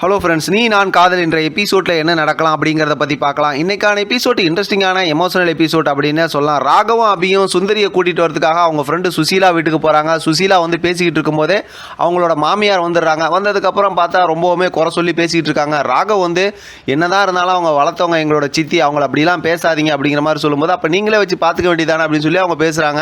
Hello friends, நீ நான் காதல் என்ற எபிசோடில் என்ன நடக்கலாம் அப்படிங்கிறத பற்றி பார்க்கலாம். இன்றைக்கான எபிசோட் இன்ட்ரெஸ்டிங்கான எமோஷனல் எபிசோட் அப்படின்னு சொல்லலாம். ராகவும் அபியும் சுந்தரியை கூட்டிகிட்டு வரதுக்காக அவங்க ஃப்ரெண்டு சுசீலா வீட்டுக்கு போகிறாங்க. சுசீலா வந்து பேசிக்கிட்டு இருக்கும்போதே அவங்களோட மாமியார் வந்துடுறாங்க. வந்ததுக்கப்புறம் பார்த்தா ரொம்பவுமே குறை சொல்லி பேசிக்கிட்டு இருக்காங்க. ராகவ் வந்து என்னதான் இருந்தாலும் அவங்க வளர்த்தவங்க எங்களோட சித்தி, அவங்கள அப்படிலாம் பேசாதீங்க அப்படிங்கிற மாதிரி சொல்லும்போது, அப்போ நீங்களே வச்சு பார்த்துக்க வேண்டியதானே அப்படின்னு சொல்லி அவங்க பேசுகிறாங்க.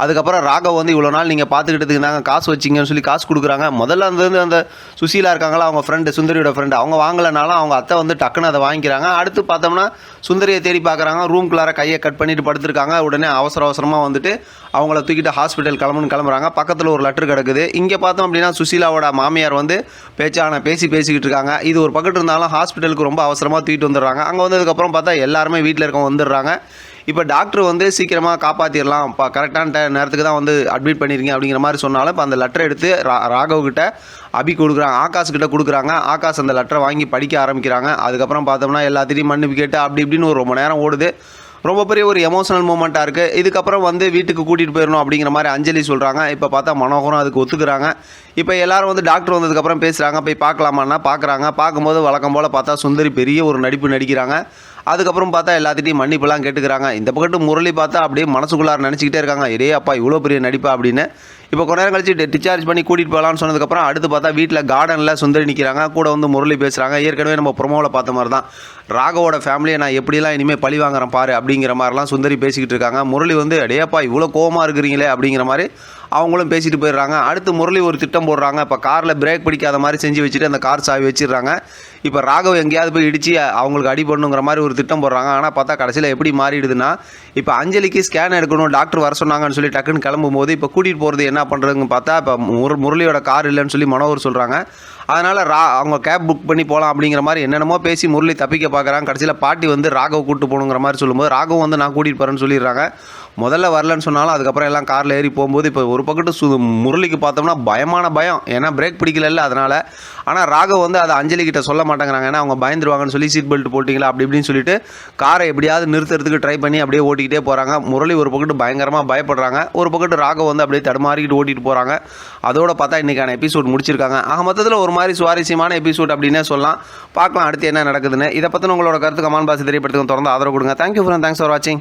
அதுக்கப்புறம் ராகவ் வந்து இவ்வளோ நாள் நீங்கள் பார்த்துக்கிட்டதுக்கு நாங்கள் காசு வச்சிங்கன்னு சொல்லி காசு கொடுக்குறாங்க. முதல்ல அந்த சுசீலா இருக்காங்களா, அவங்க ஃப்ரெண்டு சுந்தரியோட ஃப்ரெண்டு, அவங்க வாங்கலைனாலும் அவங்க அத்தை வந்து டக்குன்னு அதை வாங்கிக்கிறாங்க. அடுத்து பார்த்தோம்னா சுந்தரியை தேடி பார்க்குறாங்க. ரூம்குள்ளார கையை கட் பண்ணிட்டு படுத்துருக்காங்க. உடனே அவசரமாக வந்துட்டு அவங்கள தூக்கிட்டு ஹாஸ்பிட்டல் கிளம்புறாங்க. பக்கத்தில் ஒரு லெட்டர் கிடக்குது. இங்கே பார்த்தோம் அப்படின்னா சுசீலாவோட மாமியார் வந்து பேசிக்கிட்டு இருக்காங்க. இது ஒரு பக்கத்து இருந்தாலும் ஹாஸ்பிட்டலுக்கு ரொம்ப அவசரமாக தூக்கிட்டு வந்துடுறாங்க. அங்கே வந்ததுக்கப்புறம் பார்த்தா எல்லாருமே வீட்டில் இருக்கவங்க வந்துடுறாங்க. இப்போ டாக்டர் வந்து சீக்கிரமாக காப்பாற்றிடலாம், இப்போ கரெக்டான நேரத்துக்கு தான் வந்து அட்மிட் பண்ணியிருக்கீங்க அப்படிங்கிற மாதிரி சொன்னாலும், இப்போ அந்த லெட்டரை எடுத்து ராகவ்கிட்ட அபி கொடுக்குறாங்க, ஆகாஷ்கிட்ட கொடுக்குறாங்க. ஆகாஷ் அந்த லெட்டரை வாங்கி படிக்க ஆரம்பிக்கிறாங்க. அதுக்கப்புறம் பார்த்தோம்னா எல்லாத்தையும் மன்னிப்பு கேட்டு அப்படி இப்படின்னு ஒரு ரொம்ப நேரம் ஓடுது. ரொம்ப பெரிய ஒரு எமோஷனல் மூமெண்ட்டாக இருக்குது. இதுக்கப்புறம் வந்து வீட்டுக்கு கூட்டிகிட்டு போயிடணும் அப்படிங்கிற மாதிரி அஞ்சலி சொல்கிறாங்க. இப்போ பார்த்தா மனோகரம் அதுக்கு ஒத்துக்கிறாங்க. இப்போ எல்லோரும் வந்து டாக்டர் வந்ததுக்கப்புறம் பேசுகிறாங்க. போய் பார்க்கலாமான்னா பார்க்குறாங்க. பார்க்கும்போது வழக்கம் போல் பார்த்தா சுந்தரி பெரிய ஒரு நடிப்பு நடிக்கிறாங்க. அதுக்கப்புறம் பார்த்தா எல்லாத்திட்டையும் மன்னிப்பெல்லாம் கேட்டுக்கிறாங்க. இந்த பக்கத்து முரளி பார்த்தா அப்படியே மனசுக்குள்ளார நினச்சிக்கிட்டே இருக்காங்க, இதே அப்பா இவ்வளோ பெரிய நடிப்பா அப்படின்னு. இப்போ கொஞ்ச நேரம் கழிச்சு டிஸ்சார்ஜ் பண்ணி கூட்டிகிட்டு போகலான்னு சொன்னதுக்கப்புறம் அடுத்து பார்த்தா வீட்டில் கார்டனில் சுந்தரி நிற்கிறாங்க. கூட வந்து முரளி பேசுகிறாங்க. ஏற்கனவே நம்ம ப்ரொமோவில் பார்த்த மாதிரி தான், ராகவோட ஃபேமிலியை நான் எப்படிலாம் இனிமேல் பழி வாங்குறேன் பாரு அப்படிங்கிற மாதிரிலாம் சுந்தரி பேசிக்கிட்டு இருக்காங்க. முரளி வந்து அடையப்பா இவ்வளோ கோவமாக இருக்கிறீங்களே அப்படிங்கிற மாதிரி அவங்களும் பேசிட்டு போயிடுறாங்க. அடுத்து முரளி ஒரு திட்டம் போடுறாங்க. இப்போ காரில் பிரேக் பிடிக்காத மாதிரி செஞ்சு வச்சுட்டு அந்த கார் சாவி வச்சிடுறாங்க. இப்போ ராகவ் எங்கேயாவது போய் இடித்து அவங்களுக்கு அடி பண்ணுங்கிற மாதிரி ஒரு திட்டம் போடுறாங்க. ஆனால் பார்த்தா கடைசியில் எப்படி மாறிடுதுன்னா, இப்போ அஞ்சலிக்கு ஸ்கேன் எடுக்கணும், டாக்டர் வர சொன்னாங்கன்னு சொல்லி டக்குன்னு கிளம்பும்போது இப்போ கூட்டிகிட்டு போகிறது என்ன பண்ணுறதுன்னு பார்த்தா, இப்போ முரளியோட கார் இல்லைன்னு சொல்லி மனோகர் சொல்கிறாங்க. அதனால் அவங்க கேப் புக் பண்ணி போகலாம் அப்படிங்கிற மாதிரி என்னென்னமோ பேசி முரளி தப்பிக்க பார்க்குறாங்க. கடைசியில் பாட்டி வந்து ராகவ் கூப்பிட்டு போகணுங்கிற மாதிரி சொல்லும்போது ராகவ் வந்து நான் கூட்டிகிட்டு போகிறேன்னு சொல்லிடுறாங்க. முதல்ல வரலன்னு சொன்னாலும் அதுக்கப்புறம் எல்லாம் காரில் ஏறி போகும்போது இப்போ ஒரு பக்கத்து முரளிக்கு பார்த்தோம்னா பயமான பயம், ஏன்னா பிரேக் பிடிக்கல அதனால். ஆனால் ராகவ் வந்து அதை அஞ்சலிக்கிட்ட சொல்ல மாட்டேங்கிறாங்க, ஏன்னா அவங்க பயந்துருவாங்கன்னு சொல்லி சீட் பெல்ட் போட்டிங்களா அப்படி இப்படின்னு சொல்லிட்டு காரை எப்படியாவது நிறுத்துறதுக்கு ட்ரை பண்ணி அப்படியே ஓட்டிக்கிட்டே போகிறாங்க. முரளி ஒரு பக்கத்து பயங்கரமாக பயப்படுறாங்க. ஒரு பக்கத்து ராகவ் வந்து அப்படியே தடுமாறிக்கிட்டு ஓட்டிகிட்டு போகிறாங்க. அதோட பார்த்தா இன்றைக்கான எபிசோட் முடிச்சிருக்காங்க. ஆக மொத்தத்தில் ஒரு மாதிரி சுவாரஸ்யமான எபிசோட் அப்படின்னே சொல்லலாம். பார்க்கலாம் அடுத்து என்ன நடக்குதுன்னு. இதை பற்றின உங்களோட கருத்து கமெண்ட் பாக்ஸ் தெரியப்படுத்துங்க. தொடர்ந்து ஆதரவு கொடுங்க. தேங்க்யூ ஃப்ரெண்ட், தேங்க்ஸ் ஃபார் வாட்சிங்.